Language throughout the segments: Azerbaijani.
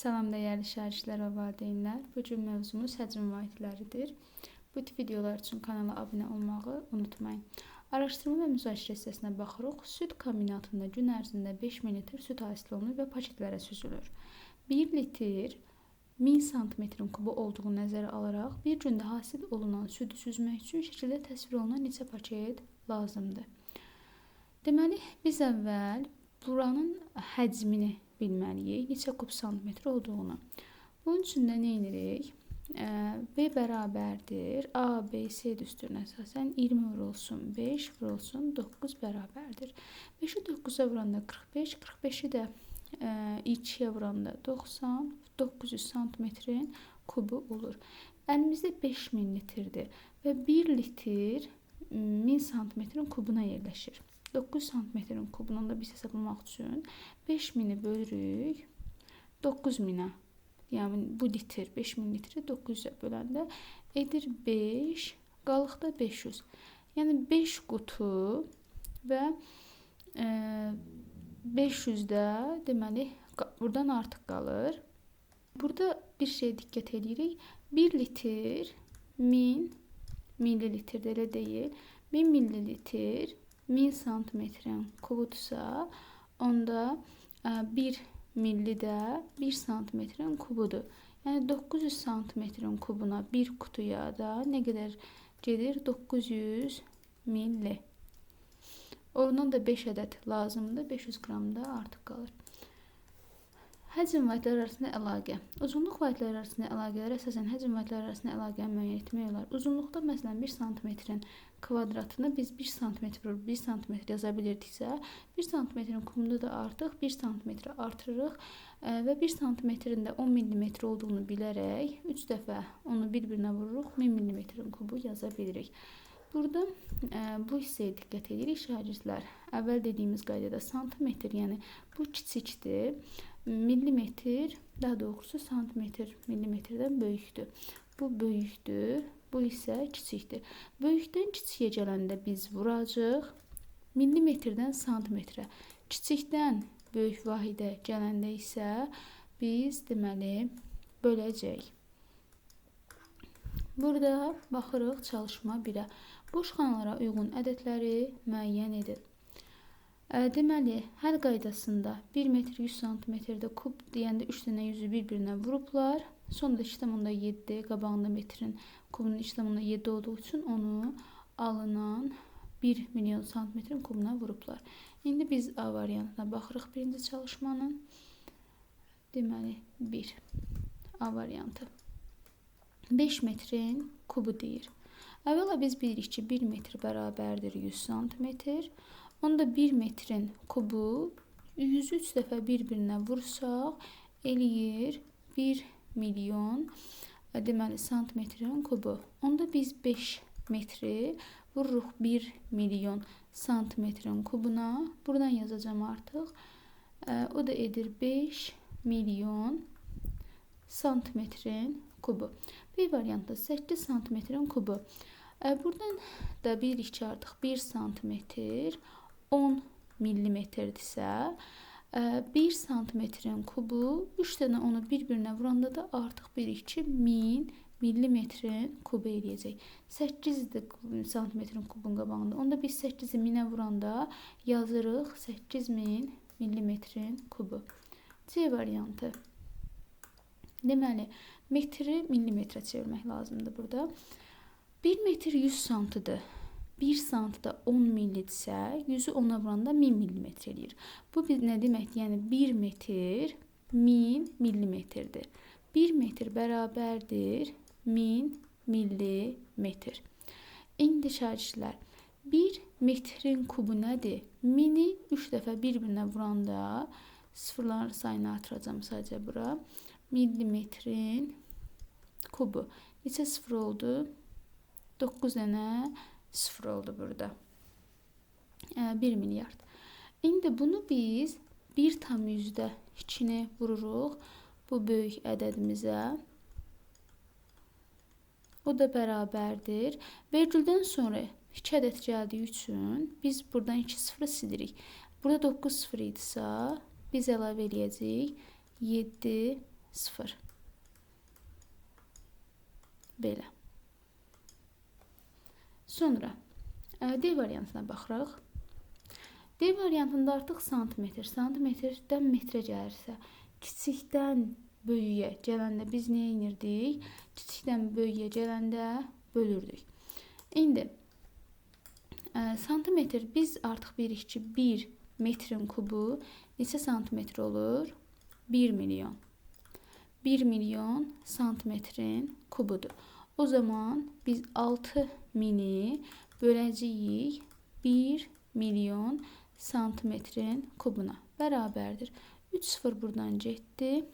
Salam dəyərli şagirdlər və valideynlər. Bu gün mövzumuz həcm vahidləridir. Bu tip videolar üçün kanala abunə olmağı unutmayın. Araşdırma və müzakirə hissəsinə baxırıq. Süd kombinatında gün ərzində 5000 litr süd hasil olunur və paketlərə süzülür. 1 litr 1000 sm kubu olduğu nəzərə alaraq bir gündə hasil olunan südü süzmək üçün şəkildə təsvir olunan neçə paket lazımdır? Deməli, biz əvvəl buranın həcmini bilməliyik, neçə kub santimetr olduğunu. Bunun üçün də nə edirik? B bərabərdir. A, B, C düsturuna əsasən 20 vurulsun 5 vurulsun 9 bərabərdir. 5-i 9-a vuranda 45, 45-i də 2-yə vuranda 90, 900 santimetrin kubu olur. Əlimizdə 5000 litrdir və 1 litr 1000 santimetrin kubuna yerləşir. 9 santimetrin kubundan da biz hesablamaq üçün 5000'i bölürük 9000'ə. Yəni bu litr 5000 litri 900'ə böləndə edir 5, qalıqda 500. Yəni 5 qutu və 500 də deməli buradan artıq qalır. Burada bir şey diqqət edirik. 1 litr 1000 millilitr elə deyil. 1000 millilitr 1000 santimetrin kubudursa, onda 1 milli də 1 santimetrin kubudur. Yəni 900 santimetrin kubuna bir kutuya da nə qədər gedir? 900 milli. Oradan da 5 ədəd lazımdır. 500 qram da artıq qalır. Həcm vahidləri arasında əlaqə. Uzunluq vahidləri arasında əlaqələr əsasən həcm vahidləri arasında əlaqəni müəyyən etmək olar. Uzunluqda məsələn 1 santimetrin kvadratını biz 1 santimetr vurub 1 santimetr yaza bilirdiksə, 1 santimetrin kubunda da artıq 1 santimetr artırırıq və 1 santimetrin də 10 millimetr olduğunu bilərək 3 dəfə onu bir-birinə vururuq, 1000 millimetrin kubu yaza bilirik. Burada bu hissəyə diqqət edirik şagirdlər. Əvvəl dediyimiz qaydada santimetr, yəni bu kiçikdir. Millimetr, daha doğrusu santimetr millimetrdən böyükdür. Bu böyükdür, bu isə kiçikdir. Böyükdən kiçiyə gələndə biz vuracağıq millimetrdən santimetrə. Kiçikdən böyük vahidə gələndə isə biz deməli böləcəyik. Burada baxırıq çalışma 1-ə. Boş xanalara uyğun ədədləri müəyyən edin. Deməli, həll qaydasında 1 metr 100 santimetrdə kub deyəndə 3 dənə yüzü bir-birinə vurublar. Sonda 2,7 qabağında metrin kubunun 2,7 olduğu üçün onu alınan 1 milyon santimetrin kubuna vurublar. İndi biz A variantına baxırıq birinci çalışmanın. Deməli, 1 A variantı. 5 metrin kubu deyir. Əvvəla biz bilirik ki 1 metr bərabərdir 100 santimetr. Onda 1 metrin kubu 103 dəfə bir-birinə vursaq eləyir 1 milyon deməli santimetrin kubu. Onda biz 5 metri vururuq 1 milyon santimetrin kubuna. Buradan yazacağım artıq. O da edir 5 milyon santimetrin kubu. B variantda 8 santimetrin kubu. Buradan da bilirik ki artıq 1 santimetr 10 millimetrdirsə, 1 santimetrin kubu 3 dənə onu bir-birinə vuranda da artıq bilirik ki 1000 millimetrin kubu eləyəcək. 8 santimetrin kubun qabağında. Onda biz 8-i 1000'ə vuranda yazırıq 8000 millimetrin kubu. C variantı. Deməli, metri millimetrə çevirmək lazımdır burada. 1 metr 100 santidir. 1 santidə 10 millidirsə, 100'ü 10'a vuranda 1000 millimetr eləyir. Bu nə deməkdir? Yəni 1 metr 1000 millimetrdir. 1 metr bərabərdir 1000 millimetr. İndi şagirdlər, 1 metrin kubu nədir? 1000'i 3 dəfə bir-birinə vuranda sıfırların sayını artıracağım sadəcə bura. Millimetrin kubu. Neçə sıfır oldu? 9 dənə sıfır oldu burada. 1 milyard. İndi bunu biz 1,2'ni vururuq bu böyük ədədimizə. O da bərabərdir. Vergüldən sonra 2 ədəd gəldiyi üçün biz buradan 2 sıfırı silirik. Burada 9 sıfır idisə biz əlavə eləyəcəyik 7 0. Belə. Sonra D variantına baxırıq. D variantında artıq santimetr, santimetrdən metrə gəlirsə, kiçikdən böyüyə gələndə biz nə edirdik? Kiçikdən böyüyə gələndə bölürdük. İndi santimetr biz artıq bilirik ki, 1 metrin kubu neçə santimetr olur? 1 milyon. 1 milyon santimetrin kubudur. O zaman biz 6000'i böləcəyik 1 milyon santimetrin kubuna bərabərdir. 3 sıfır buradan getdi.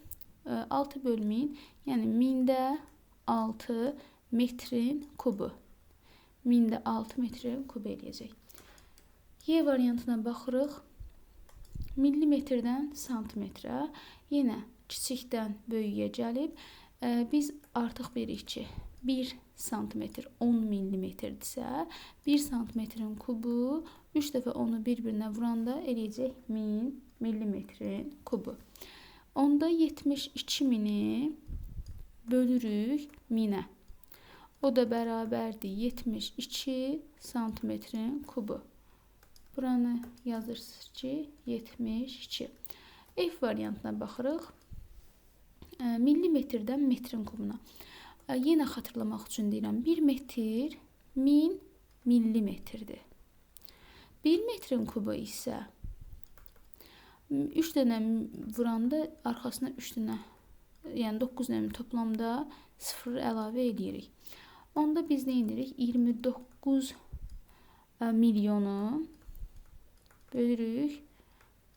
6 bölü 1000, yəni 1000'də 6 metrin kubu. 1000'də 6 metrin kubu eləyəcək. Y variantına baxırıq. Millimetrdən santimetrə, yenə kiçikdən böyüyə gəlib. Biz artıq bilirik ki, 1 santimetr 10 millimetrdirsə, 1 santimetrin kubu 3 dəfə onu bir-birinə vuranda eləyəcək 1000 millimetrin kubu. Onda 72.000'i bölürük 1000'ə. O da bərabərdir 72 santimetrin kubu. Buranı yazırsınız ki 72. F variantına baxırıq. Millimetrdən metrin kubuna. Yenə xatırlamaq üçün deyirəm. 1 metr 1000 millimetrdir. 1 metrin kubu isə 3 dənə vuranda arxasına 3 dənə, yəni 9 dənə toplamda 0 əlavə edirik. Onda biz nə edirik? 29 milyonu bölürük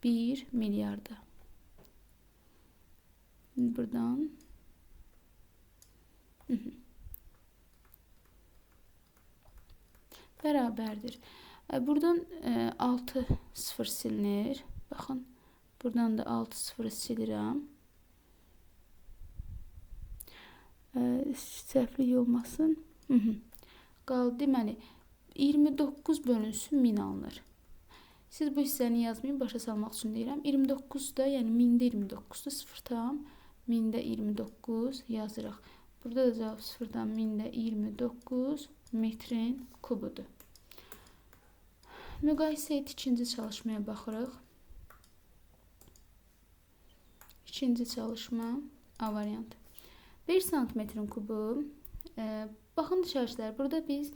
1 milyarda. Buradan bərabərdir. Buradan 6 sıfır silinir. Baxın, buradan da 6 sıfırı silirəm. Səhvlik olmasın. Qaldı, deməli 29 bölünsün 1000 alınır. Siz bu hissəni yazmayın, başa salmaq üçün deyirəm. 29'da, yəni 1000'də 29'da 0 tam 1000'də 29 yazırıq. Burada da cavab 0'dan 1000'də 29 metrin kubudur. Müqayisə et, ikinci çalışmaya baxırıq. İkinci çalışma A variantı. 1 santimetrin kubu. Baxın dışarıçılar, burada biz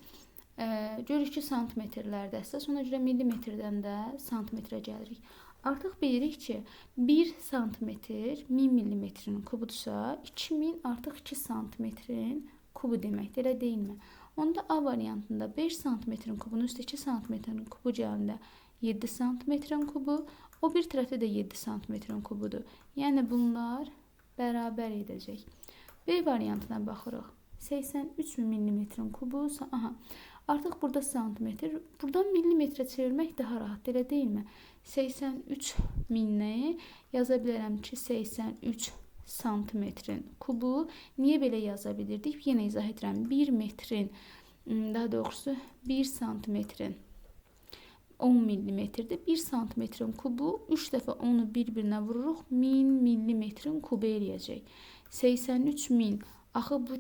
görürük ki, santimetrlərdə əsas, ona görə millimetrdən də santimetrə gəlirik. Artıq bilirik ki, 1 santimetr 1000 millimetrin kubudursa, 2000 artıq 2 santimetrin kubu deməkdir, elə deyilmi? Onda A variantında 5 santimetrin kubunun üstə 2 santimetrin kubu gəlində 7 santimetrin kubu, o bir tərəfdə də 7 santimetrin kubudur. Yəni bunlar bərabər edəcək. B variantına baxırıq. 83 millimetrin kubu, artıq burada santimetr, buradan millimetrə çevirmək daha rahat, elə deyilmi? 83 minni yaza bilərəm ki, 83 santimetrin kubu. Niyə belə yaza bilirdik? Yenə izah edirəm. 1 metrin, daha doğrusu 1 santimetrin 10 millimetrdir. 1 santimetrin kubu 3 dəfə onu bir-birinə vururuq. 1000 millimetrin kubu eləyəcək. 83 min. Axı bu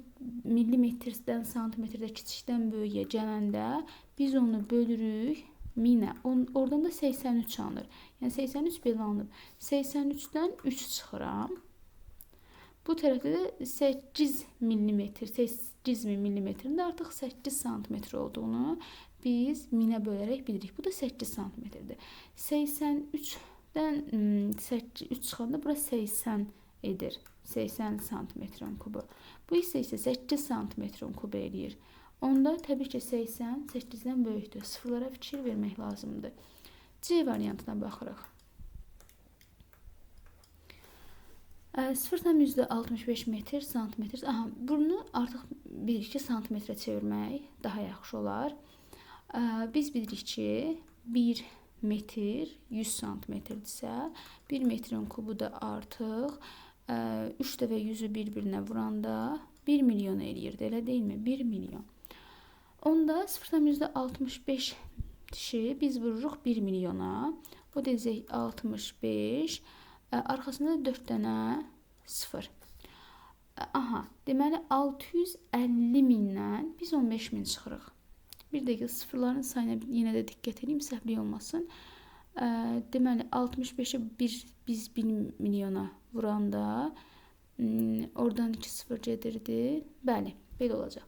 millimetrdən santimetrdə kiçikdən böyüyə gələndə biz onu bölürük 1000'ə. Oradan da 83 alınır. Yəni 83 belə alınıb. 83'dən 3 çıxıram. Bu tərəfdə də 8 millimetr, 8 millimetrində artıq 8 santimetr olduğunu biz 1000'ə bölərək bilirik. Bu da 8 santimetrdir. 83'dən 3 çıxanda bura 80 edir. 80 santimetrin kubu. Bu isə 8 santimetrin kubu eləyir. Onda təbii ki 80 8-dən böyükdür. Sıfırlara fikir vermək lazımdır. C variantına baxırıq. 0,65 metr, santimetr. Bunu artıq bilirik ki, santimetrə çevirmək daha yaxşı olar. Biz bilirik ki, 1 metr 100 santimetrdirsə, 1 metrin kubu da artıq 3 dəfə 100'ü bir-birinə vuranda 1 milyon eləyirdi, elə deyilmi? 1 milyon. Onda 0,65'i biz vururuq 1 milyona. O deyəcək 65. Arxasında 4 dənə 0. Aha, deməli 650 mindən biz 15 min çıxırıq. Bir dəqiqə sıfırların sayına yenə də diqqət edeyim, səhvlik olmasın. Deməli 65-i biz 1 milyona vuranda oradan 2 sıfır gedirdi. Bəli, belə olacaq.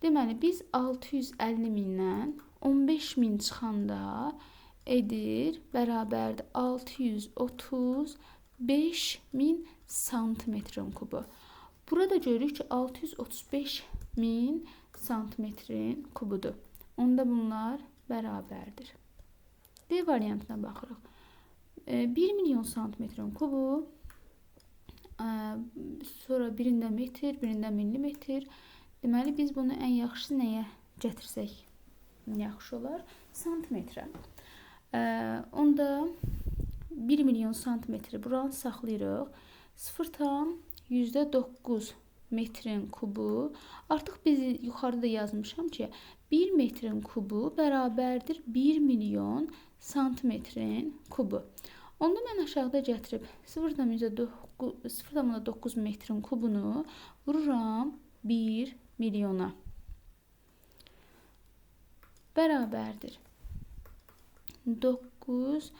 Deməli biz 650 mindən 15 min çıxanda edir bərabərdir 635 min santimetrin kubu. Burada görürük ki 635 min santimetrin kubudur. Onda bunlar bərabərdir. D variantına baxırıq. 1 milyon santimetrin kubu, sonra birində metr, birində millimetr. Deməli biz bunu ən yaxşısı nəyə gətirsək yaxşı olar? Santimetrə. Onda 1 milyon santimetri buranı saxlayırıq. 0,9 metrin kubu. Artıq biz yuxarıda yazmışam ki 1 metrin kubu bərabərdir 1 milyon santimetrin kubu. Onda mən aşağıda gətirib 0,9 metrin kubunu vururam 1 milyona. Bərabərdir 9,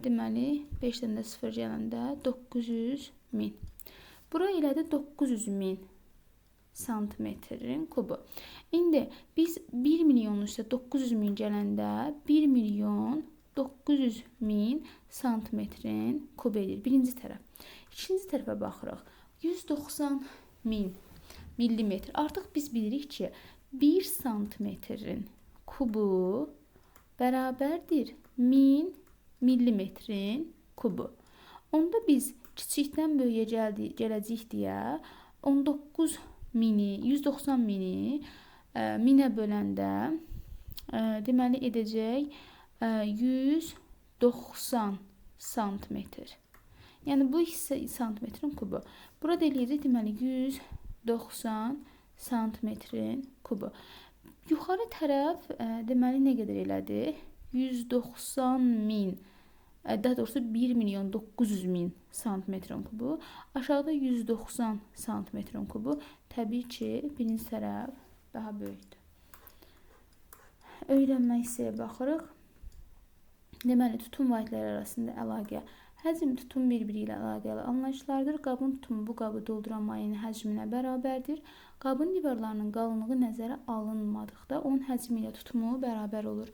deməli 5-dən də 0 gələndə 900 min. Bura elədi 900 min santimetrin kubu. İndi biz 1 milyonu üstə 900 min gələndə 1 milyon 900 min santimetrin kubu edir. Birinci tərəf. İkinci tərəfə baxırıq. 190 min millimetr. Artıq biz bilirik ki 1 santimetrin kubu bərabərdir 1000 millimetrin kubu. Onda biz kiçikdən böyüyə gələcəyik deyə 190 mini 1000-ə böləndə deməli edəcək 190 santimetr. Yəni bu hissə santimetrin kubu. Burada eləyəcək deməli 190 santimetrin kubu. Yuxarı tərəf deməli nə qədər elədi? 190 min, daha doğrusu 1 milyon 900 min santimetrin kubu. Aşağıda 190 santimetrin kubu. Təbii ki, birinci tərəf daha böyükdür. Öyrənmə hissəyə baxırıq. Deməli, tutum vahidləri arasında əlaqə. Həcm tutum bir-biri ilə əlaqəli anlayışlardır. Qabın tutumu bu qabı dolduran mayenin həcminə bərabərdir. Qabın divarlarının qalınlığı nəzərə alınmadıqda onun həcmi ilə tutumu bərabər olur.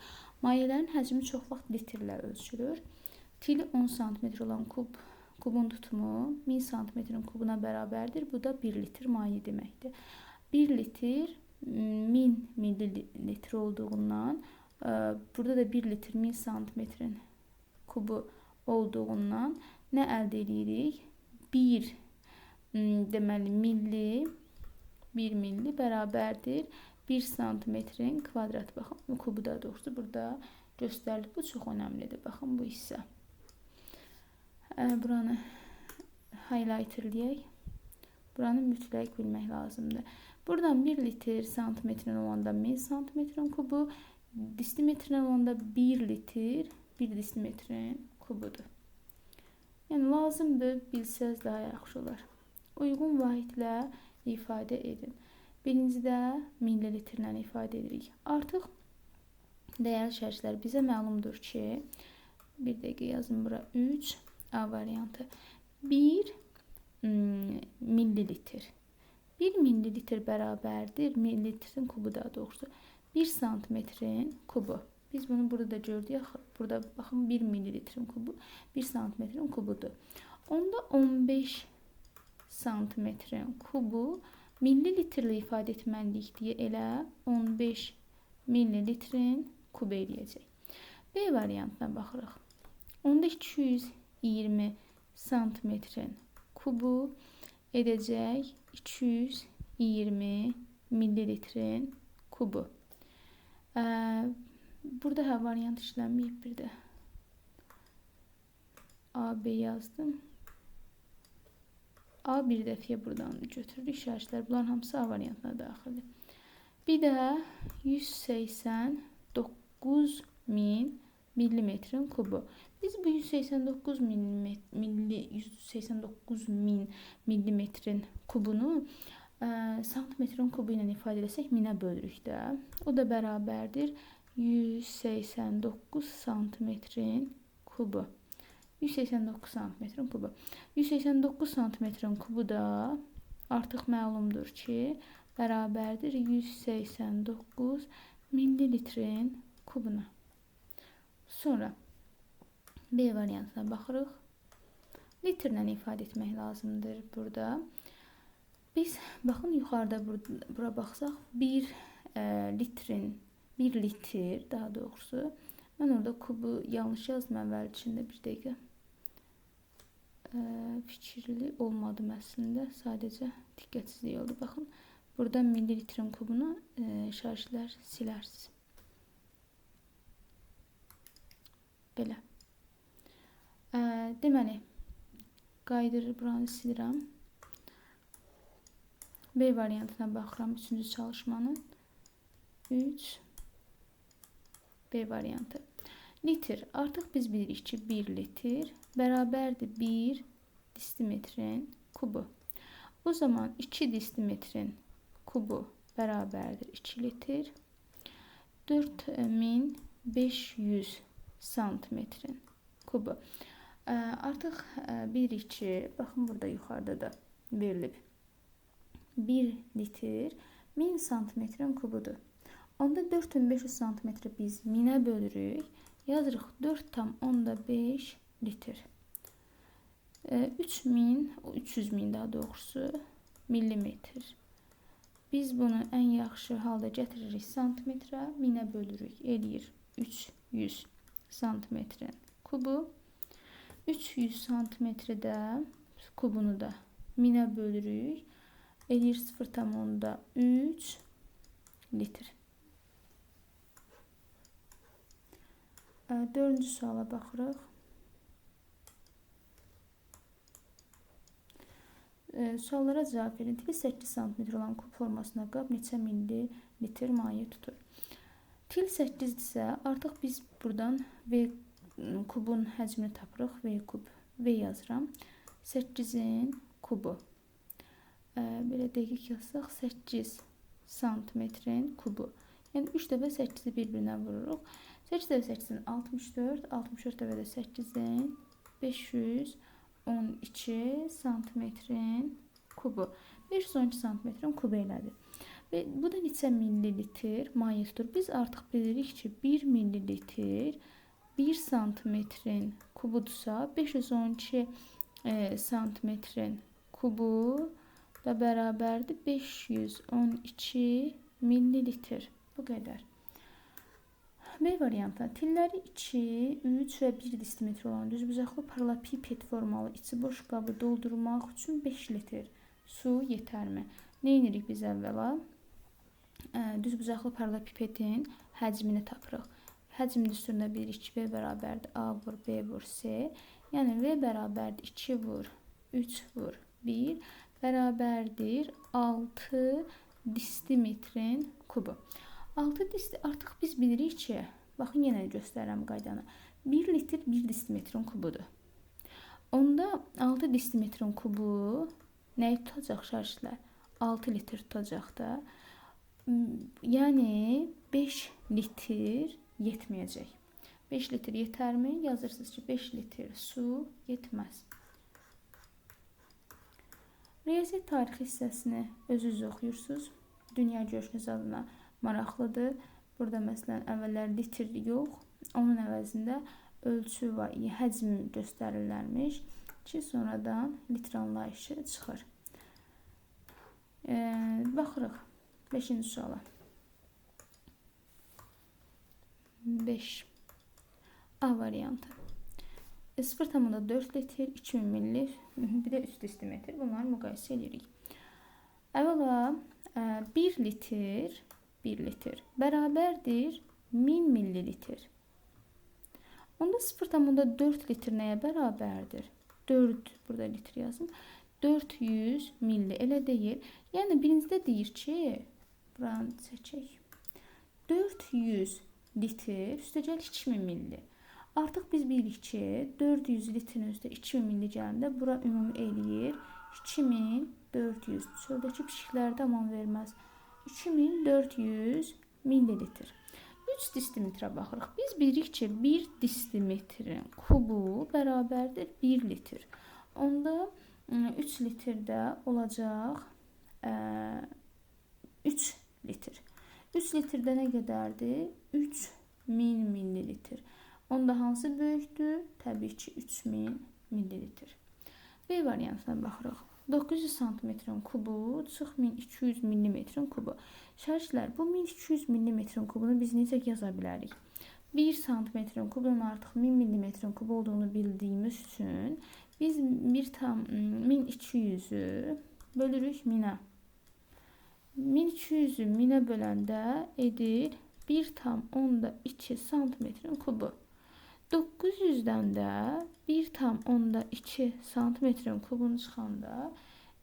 Mayələrin həcmi çox vaxt litrlə ölçülür. Tili 10 cm olan kubun tutumu 1000 cm-in kubuna bərabərdir. Bu da 1 litr maye deməkdir. 1 litr 1000 millilitr olduğundan burada da 1 litr 1000 cm-in kubu olduğundan nə əldə edirik? 1 deməli milli 1 milli bərabərdir 1 santimetrin kvadratı. Baxın, kubu da doğrusu burada göstərilib. Bu çox önəmlidir. Baxın, bu hissə. Buranı highlighterləyək. Buranı mütləq bilmək lazımdır. Buradan 1 litr santimetrin olanda 1000 santimetrin kubu, desimetrin olanda 1 litr 1 desimetrin kubudur. Yəni lazımdır, bilsəz daha yaxşı olar. Uyğun vahidlə ifadə edin. Birincidə millilitrlə ifadə edirik. Artıq dəyərli şərhlər bizə məlumdur ki, bir dəqiqə yazın bura 3 A variantı. 1 millilitr. 1 millilitr bərabərdir. Millilitrin kubu daha doğrusu 1 santimetrin kubu. Biz bunu burada gördük. Burada baxın 1 millilitrin kubu 1 santimetrin kubudur. Onda 15 santimetrin kubu millilitrlə ifadə etməliyik deyə elə 15 millilitrin kubu eləyəcək. B variantına baxırıq. Onda 220 santimetrin kubu edəcək 220 millilitrin kubu. Burada variant işlənməyib bir də. A, B yazdım. A bir dəfəyə buradan götürürük şərhlər. Bunların hamısı A variantına daxildir. Bir də 189 min millimetrin kubu. Biz bu 189 min millimetrin kubunu santimetrin kubu ilə ifadə etsək minə bölürük də. O da bərabərdir 189 santimetrin kubu. 189 santimetrin kubu. 189 santimetrin kubu da artıq məlumdur ki, bərabərdir 189 millilitrin kubuna. Sonra B variantına baxırıq. Litrlə ifadə etmək lazımdır burada. Biz baxın yuxarıda bura baxsaq 1 litr daha doğrusu. Mən orada kubu yanlış yazdım əvvəl içində bir dəqiqə. Fikirli olmadım əslində. Sadəcə diqqətsizlik oldu. Baxın burada millilitrin kubunu şarjlər silərsiniz. Belə. Deməli qaydırır buranı silirəm. B variantına baxıram 3-cü çalışmanın. 3 B variantı. Litr. Artıq biz bilirik ki 1 litr bərabərdir 1 distimetrin kubu. O zaman 2 distimetrin kubu bərabərdir 2 litr. 4500 santimetrin kubu. Artıq bilirik ki, baxın burada yuxarıda da verilib. 1 litr 1000 santimetrin kubudur. Onda 4500 santimetri biz 1000'ə bölürük. Yazırıq 4,5 litr. 300 min daha doğrusu millimetr. Biz bunu ən yaxşı halda gətiririk santimetrə, 1000'ə bölürük. Eləyir 300 santimetrin kubu. 300 santimetri də kubunu da 1000'ə bölürük. Eləyir 0,3 litr. Dördüncü suala baxırıq. Suallara cavab verin. Tili 8 cm olan kub formasına qab neçə millilitr maye tutur? Til 8-dirsə, artıq biz buradan V kubun həcmini tapırıq. V kub. V yazıram. 8'in kubu. Belə dəqiq yazsaq 8 santimetrin kubu. Yəni 3 dəfə 8'i bir-birinə vururuq. 8 dəfə 8'in 64, 64 dəfə də 8'in 512 santimetrin kubu. 512 santimetrin kubu elədir. Və bu da neçə millilitr maye tutur? Biz artıq bilirik ki 1 millilitr 1 santimetrin kubudursa 512 santimetrin kubu da bərabərdir 512 millilitr. Bu qədər. B variantı. Tilləri 2, 3 və 1 distimetr olan düzbucaqlı paralelipiped formalı içi boş qabı doldurmaq üçün 5 litr su yetərmi? Nə edirik biz əvvəla? Düzbucaqlı paralelipipedin həcmini tapırıq. Həcmin düsturunda bilirik ki, V bərabərdir A vur, B vur, C. Yəni V bərabərdir 2 vur, 3 vur, 1 bərabərdir 6 distimetrin kubu. 6 artıq biz bilirik ki, baxın yenə göstərirəm qaydanı. 1 litr 1 distimetrin kubudur. Onda 6 distimetrin kubu nəyi tutacaq şarjlər? 6 litr tutacaq da. Yəni 5 litr yetməyəcək. 5 litr yetərmi? Yazırsınız ki 5 litr su yetməz. Riyaziyyat tarixi hissəsini özünüz oxuyursunuz. Dünya görüşünüz adına maraqlıdır. Burada məsələn əvvəllər litr yox, onun əvəzində ölçü var, həcm göstərirlərmiş ki, sonradan litr anlayışı çıxır. Baxırıq 5-ci suala. 5. A variantı. 0,4 litr, 2000 ml, bir də 3 distimetr. Bunları müqayisə edirik. Əvvəla 1 litr bərabərdir 1000 millilitr. Onda 0,4 litr nəyə bərabərdir? 4, burada litr yazım. 400 milli elə deyil. Yəni birincidə deyir ki, buranı çəkək. 400 litr üstəgəl 2000 milli. Artıq biz bilirik ki 400 litrin üstə 2000 milli gələndə bura ümumi eləyir 2400. Çöldəki pişiklərdə aman verməz. 2400 millilitr. 3 distimetrə baxırıq. Biz bilirik ki 1 distimetrin kubu bərabərdir 1 litr. Onda 3 litrdə olacaq 3 litr. 3 litrdə nə qədərdir? 3000 millilitr. Onda hansı böyükdür? Təbii ki 3000 millilitr. B variantına baxırıq. 900 santimetrin kubu çıx 1200 millimetrin kubu. Şərhçilər, bu 1200 millimetrin kubunu biz necə yaza bilərik? 1 santimetrin kubunun artıq 1000 millimetrin kubu olduğunu bildiyimiz üçün biz 1200'ü bölürük 1000'ə. 1200'ü 1000'ə böləndə edir 1,2 santimetrin kubu. 900'dən də 1,2 santimetrin kubunu çıxanda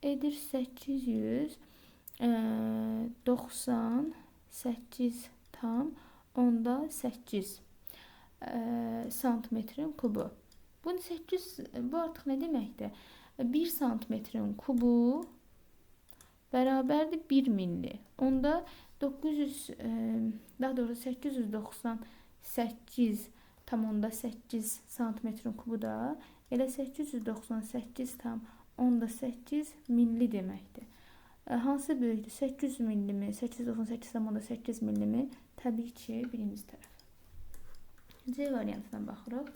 edir 898,8 santimetrin kubu. Bu artıq nə deməkdir? 1 santimetrin kubu bərabərdir 1 milli. Onda 898,8 santimetrin kubu da elə 898,8 milli deməkdir. Hansı böyükdür? 800 milli mi? 898,8 milli mi? Təbii ki, birinci tərəf. C variantına baxırıq.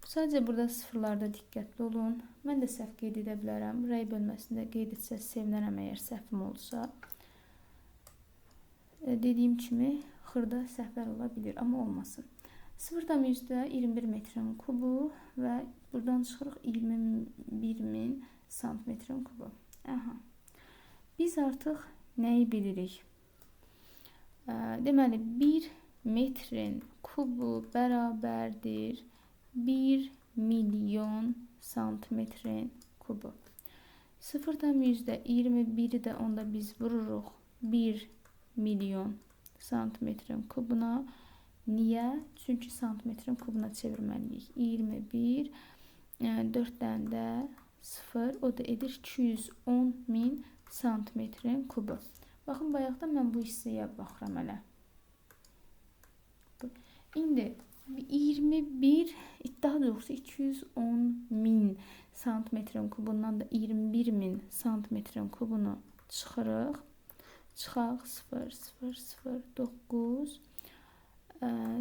Sadəcə burada sıfırlarda diqqətli olun. Mən də səhv qeyd edə bilərəm. Rəy bölməsində qeyd etsəz sevinərəm əgər səhvim olsa. Dediyim kimi xırda səhvlər ola bilir, amma olmasın. 0,21 metrin kubu və buradan çıxırıq 21.000 santimetrin kubu. Biz artıq nəyi bilirik? Deməli, 1 metrin kubu bərabərdir 1 milyon santimetrin kubu. 0,21'i də onda biz vururuq 1 milyon santimetrin kubuna. Niyə? Çünki santimetrin kubuna çevirməliyik. 21, 4'dən də 0, o da edir 210.000 santimetrin kubu. Baxın, bayaqda mən bu hissəyə baxıram hələ. İndi 21, daha doğrusu 210.000 santimetrin kubundan da 21.000 santimetrin kubunu çıxırıq. Çıxaq 0, 0, 0, 9,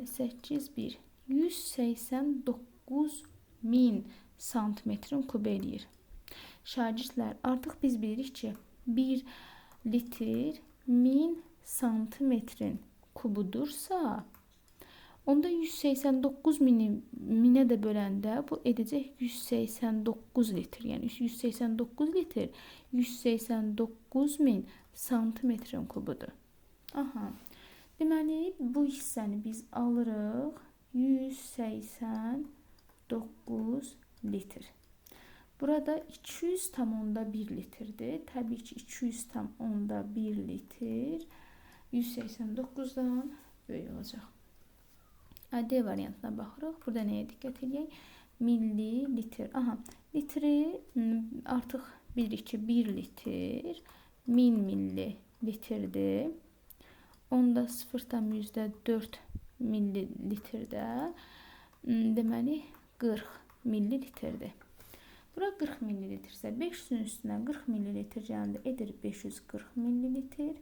8, 1. 189.000 santimetrin kubu eləyir. Şagirdlər, artıq biz bilirik ki 1 litr 1000 santimetrin kubudursa, onda 189 minə də böləndə bu edəcək 189 litr. Yəni 189 litr 189.000 santimetrin kubudur. Deməli, bu hissəni biz alırıq 189 litr. Burada 200,1 litrdir. Təbii ki 200,1 litr 189'dan böyük olacaq. D variantına baxırıq. Burada nəyə diqqət edək? Millilitr. Litri artıq bilirik ki 1 litr 1000 millilitrdir. Onda 0,4 millilitrdə deməli 40 millilitrdir. Bura 40 millilitrsə 500'ün üstünə 40 millilitr gələndə edir 540 millilitr.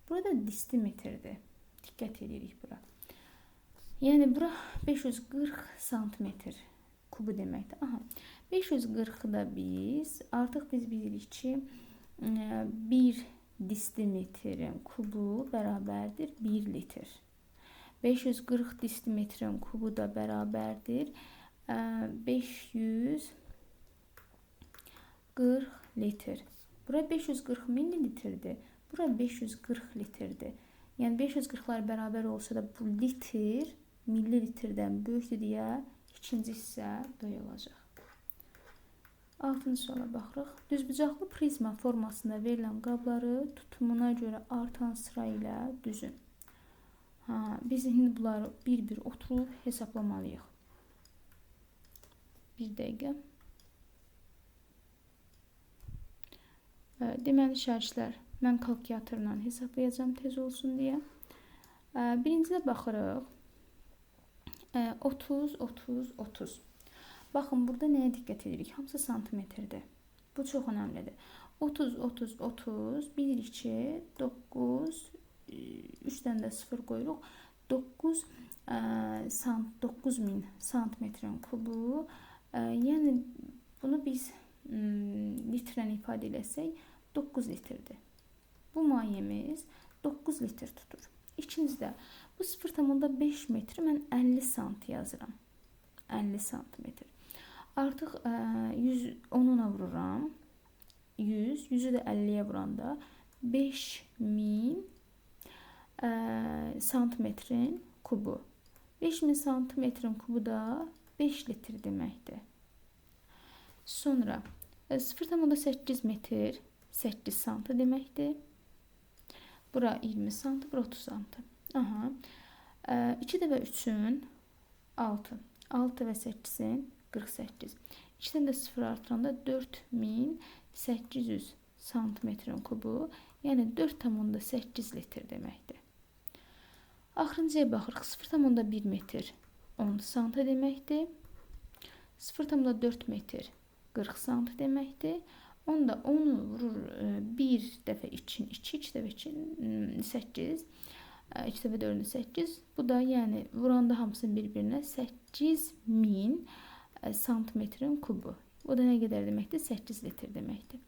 Burada distimetrdir. Diqqət edirik bura. Yəni bura 540 santimetr kubu deməkdir. 540'ı da biz artıq bilirik ki 1 distimetrin kubu bərabərdir 1 litr. 540 distimetrin kubu da bərabərdir 540 litr. Bura 540 millilitrdir. Bura 540 litrdir. Yəni 540'lar bərabər olsa da bu litr millilitrdən böyükdür deyə ikinci hissə böyük olacaq. 6-cı suala baxırıq. Düzbucaqlı prizma formasında verilən qabları tutumuna görə artan sıra ilə düzün. Biz indi bunları bir-bir oturub hesablamalıyıq. Bir dəqiqə. Deməli şərhlər mən kalkulyatorla hesablayacağım tez olsun deyə. Birincidə baxırıq. 30, 30, 30. Baxın, burada nəyə diqqət edirik? Hamısı santimetrdir. Bu çox önəmlidir. 30, 30, 30. Bilirik ki, 9, 3 dənə də 0 qoyuruq. 9000 santimetrin kubu. Yəni, bunu biz litrlə ifadə eləsək, 9 litrdir. Bu mayemiz 9 litr tutur. İkincidə, bu 0,5 metri mən 50 sant yazıram. 50 santimetr. Artıq 100 onuna vururam. 100'ü də 50'yə vuranda 5000 santimetrin kubu. 5000 santimetrin kubu da 5 litr deməkdir. Sonra 0,8 metr 8 santı deməkdir. Bura 20 santı, bura 30 santı. Aha. 2 də və 3'ün 6. 6 və 8'in 48. 2'dən də 0 artıranda 4800 santimetrin kubu. Yəni 4,8 litr deməkdir. Axırıncıya baxırıq. 0,1 metr 10 santı deməkdir. 0,4 metr 40 santı deməkdir. Onda onu vurur bir dəfə için 2, 2 dəfə için 8, 2 dəfə 4'ün 8. Bu da yəni vuranda hamısı bir-birinə 8000 santimetrin kubu. Bu da nə qədər deməkdir? 8 litr deməkdir.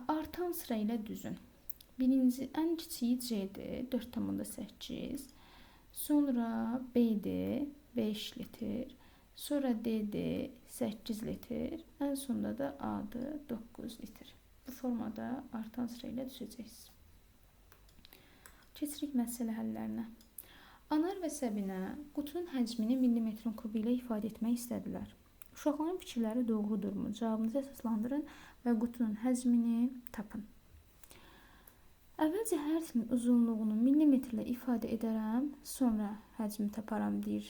Artan sıra ilə düzün. Birinci ən kiçiyi C'dir, 4,8. Sonra B'dir, 5 litr. Sonra D'dir, 8 litr. En sonunda da A'dır, 9 litr. Bu formada artan sıra ilə düzəcəksiniz. Keçirik məsələ həllərinə. Anar və Səbinə qutunun həcmini millimetrin kubu ilə ifadə etmək istədilər. Uşaqların fikirləri doğrudurmu? Cavabınızı əsaslandırın və qutunun həcmini tapın. Əvvəlcə hər tilin uzunluğunu millimetrlə ifadə edərəm, sonra həcmi taparam deyir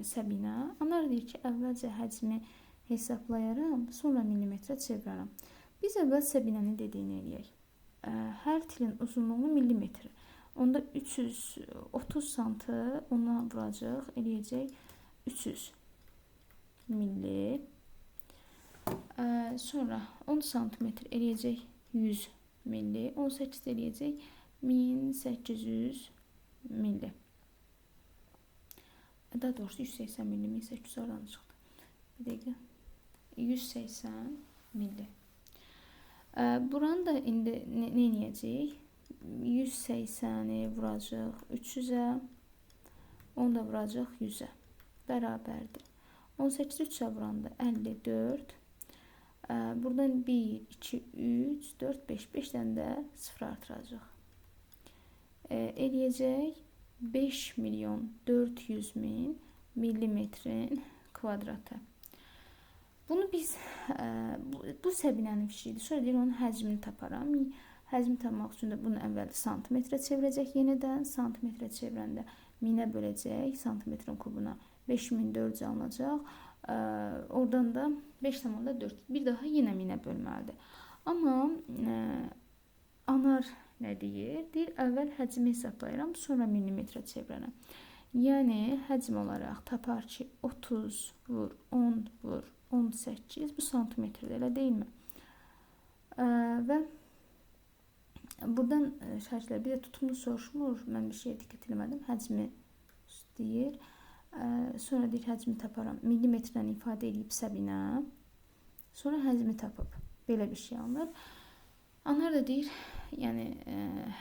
Səbinə. Anar deyir ki, əvvəlcə həcmi hesablayaram, sonra millimetrə çevirərəm. Biz əvvəl Səbinənin dediyini eləyək. Hər tilin uzunluğunu millimetr. Onda 330 santı ona vuracaq, eləyəcək 300 milli. Sonra 10 santimetr eləyəcək 100 milli. 18 eləyəcək 1800 milli. Daha doğrusu 180 milli, 1800 oradan çıxdı. Bir dəqiqə. 180 milli. Buranı da indi nə eləyəcək? 180'i vuracaq 300'ə. Onu da vuracaq 100'ə. Bərabərdir. 18 3'ə vuranda 54. Buradan 1, 2, 3, 4, 5. 5'dən də 0 artıracaq. Eləyəcək 5.400.000 millimetrin kvadratı. Bunu biz bu Səbinənin fikridir. Sonra deyir onun həcmini taparam. Həcmi tapmaq üçün də bunu əvvəl santimetrə çevirəcək yenidən. Santimetrə çevirəndə 1000'ə böləcək santimetrin kubuna. 5400 alınacaq. Oradan da 5,4. Bir daha yenə 1000'ə bölməlidir. Amma Anar nə deyir? Deyir əvvəl həcmi hesablayıram, sonra millimetrə çevirərəm. Yəni həcm olaraq tapar ki 30 vur 10 vur 18 bu santimetrdir, elə deyilmi? Və buradan şərhlər bir də tutumlu soruşmur. Mən bir şeyə diqqət eləmədim. Həcmi deyir. Sonra deyir həcmi taparam. Millimetrlə ifadə edib Səbinə. Sonra həcmi tapıb. Belə bir şey alınır. Anar da deyir, yəni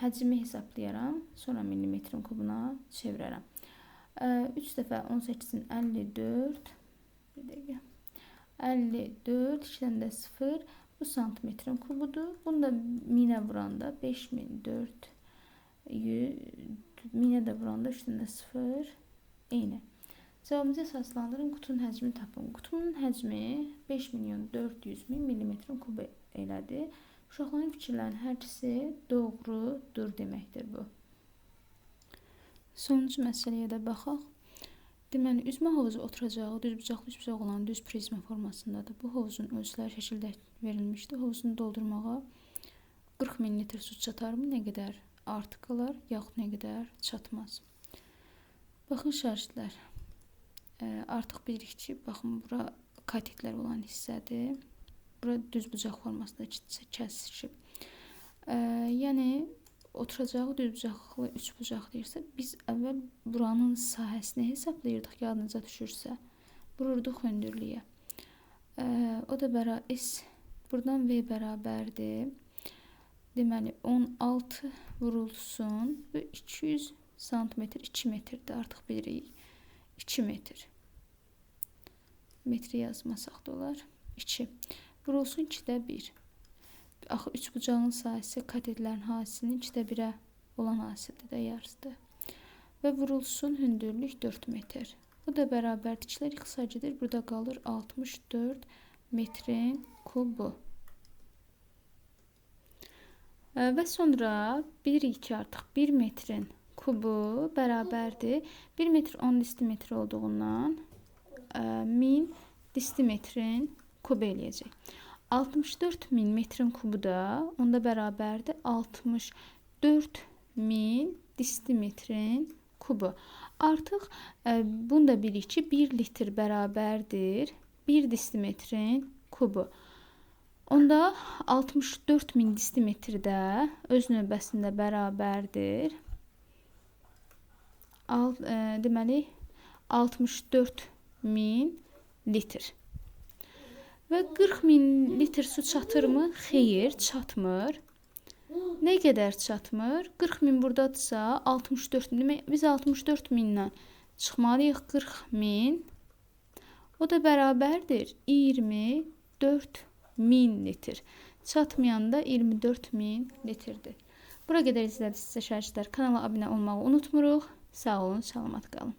həcmi hesablayaram, sonra millimetrin kubuna çevirərəm. 3 dəfə 18'in 54. Bir dəqiqə. 54, 2'dən də 0. Bu santimetrin kubudur. Bunu da 1000'ə vuranda 5400. 1000'ə də vuranda 3'dən də 0. Eyni. Cavabımızı əsaslandırın, qutunun həcmini tapın. Qutunun həcmi 5.400.000 millimetrin kubu elədi. Uşaqların fikirlərinin hər ikisi doğrudur deməkdir bu. Sonuncu məsələyə də baxaq. deməli üzmə havuzu oturacağı düzbucaqlı olan düz prizma formasındadır. Bu havuzun ölçüləri şəkildə verilmişdir. Havuzunu doldurmağa 40 ml su çatarmı? Nə qədər artıq qalar, yaxud nə qədər çatmaz. Baxın şagirdlər. Artıq bilirik ki, baxın bura katetlər olan hissədir. Bura düzbucaq formasında kəsişib. Yəni oturacağı düzbucaqlı üçbucaq deyirsə, biz əvvəl buranın sahəsini hesablayırdıq, yadınıza düşürsə. Vururduq hündürlüyə. O da S buradan V bərabərdir. Deməli 16 vurulsun və 200 cm 2 metrdir, artıq bilirik. 2 metr. Metri yazmasaq da olar. 2. Vurulsun 2-də 1. Axı üçbucağın sahəsi katetlərin hasisinin 2-də 1-ə olan hasisidir də, yarısıdır. Və vurulsun hündürlük 4 metr. Bu da bərabərdir. İkilər ixtisar gedir. Burada qalır 64 metrin kubu. Və sonra bilirik ki, artıq 1 metrin kubu bərabərdir. 1 metr 10 distimetr olduğundan 1000 distimetrin kubu eləyəcək. 64.000 metrin kubu da onda bərabərdir 64.000 distimetrin kubu. Artıq bunu da bilirik ki, 1 litr bərabərdir 1 distimetrin kubu. Onda 64.000 distimetr də öz növbəsində bərabərdir. Deməli 64.000 litr. Və 40.000 litr su çatırmı? Xeyr, çatmır. Nə qədər çatmır? 40.000 buradadırsa 64.000. Demək, biz 64.000-dən çıxmalıyıq 40.000. O da bərabərdir 24.000 litr. Çatmayanda 24.000 litrdir. Bura qədər izlədinizsə şagirdlər, kanala abunə olmağı unutmuruq. Sağ olun, salamat qalın.